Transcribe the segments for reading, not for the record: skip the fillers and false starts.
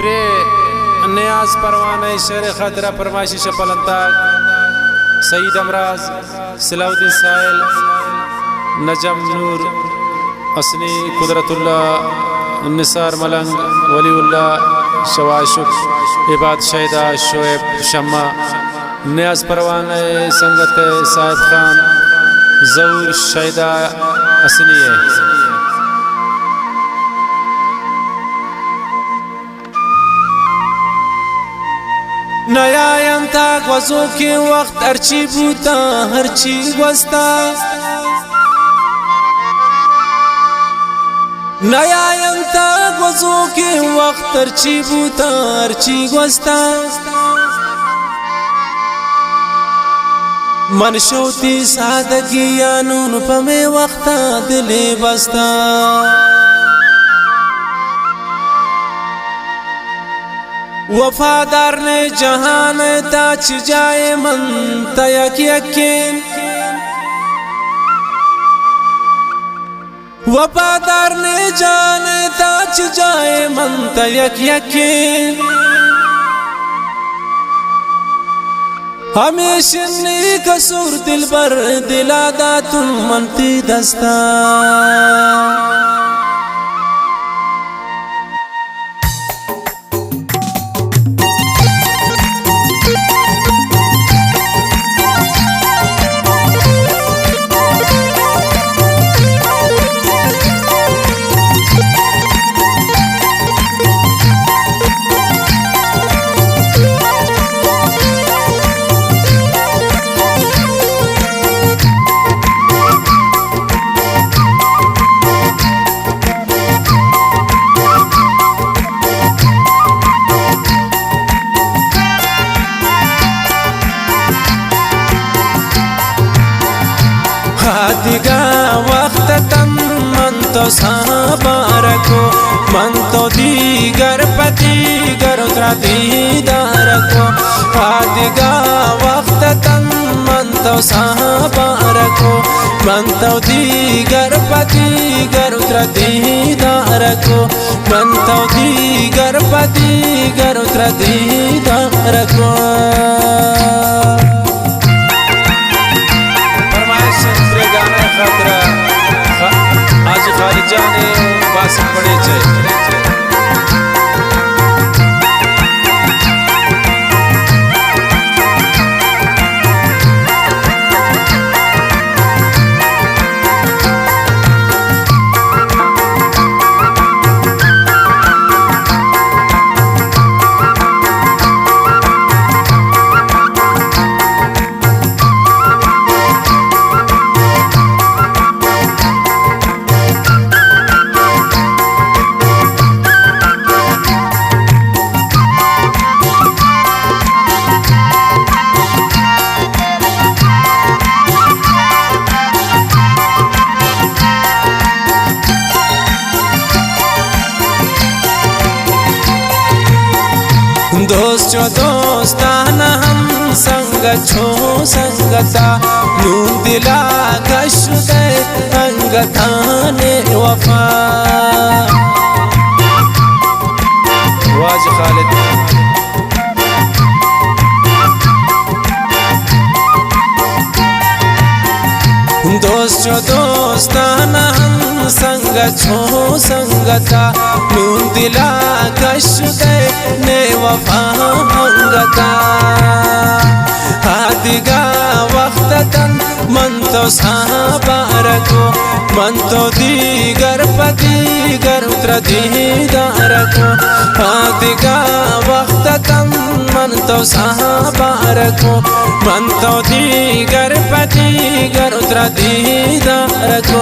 Pray नियाज परवाने शेर खतरा फरमाइशी शपलंताक सईद अमराज सलाउद्दीन साहिल नजम नूर असनी कुदरतुल्ला निसार मलंग वलीउल्ला शवाशुक इबाद शहीदा शोएब शम्मा नियाज परवाने संगत साहिब खान जऊर शहीदा असनी है। नयायम था गज़ों के वक्त अर्ची बूता हरची वस्ता नयायम था गज़ों के वक्त अर्ची बूता हरची वस्ता मनशोती सादगी यानून पमे वक्ता दिले बस्ता वफादार ने जहान ताच जाए मन तयक यकीन वफादार ने जान ताच जाए मन तयक यकीन हमेशा ने कसूर दिल पर दिलादा तुम मनती दस्ता दिगा वक्त तम मन तो साबारको मन तो दीगर पति गरुद्रा दीदार को दिगा वक्त तम मन तो साबारको मन तो दीगर पति गरुद्रा दीदार को मन तो दीगर पति गरुद्रा दीदार को आज खालिद जाने बास पड़े चाहिए। दोस्त जो दोस्ताना हम संग छो संगता नून दिला कशुदे अंगताने वफा वाज खालिद दोस्त जो दोस्ताना हम संग छो संगता नून दिला कशुदे ने वफा मंगता दिगा वक्त तन मन तो साबारको मन तो दीगर पति गरुद्रा दीदार को दिगा वक्त तन मन तो साबारको मन तो दीगर पति गरुद्रा दीदार को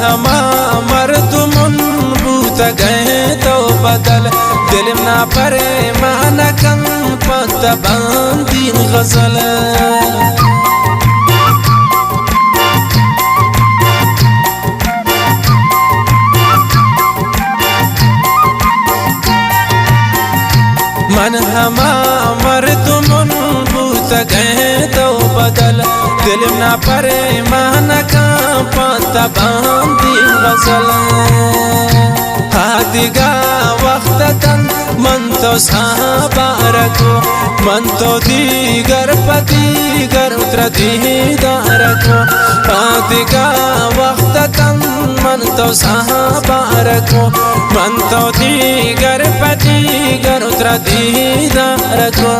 हमा मर्दुमन बूत गए तो बदल दिल ना परे माना कन पत बांदीन गजल मन हमा मर्दुमन बूत गए तो बदल दिल ना परे माना का पता बांदी गजल दिगा वक्ततन मन तो साबारको मन तो दीगर पदीगर उतर दीदारको दिगा वक्ततन मन तो साबारको मन तो दीगर पदीगर उतर दीदारको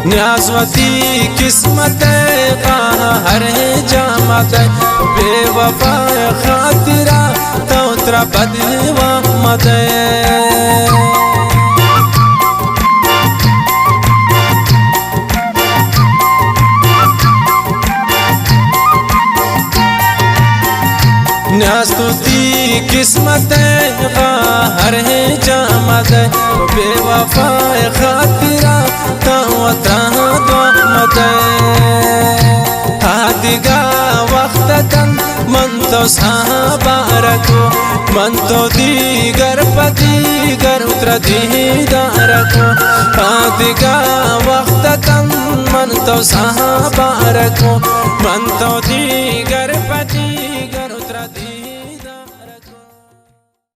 न्याज़वती किस्मत हर जामत बेवफा खातिरा तोतरा बदवा मत न्याज़वती किस्मत हर जामत बेवफा खातिरा दिगा वक्ततन मन तो साबारको मन तो दीगर पदीगर उतर दीदारको दिगा वक्ततन मन तो साबारको मन तो दीगर पदी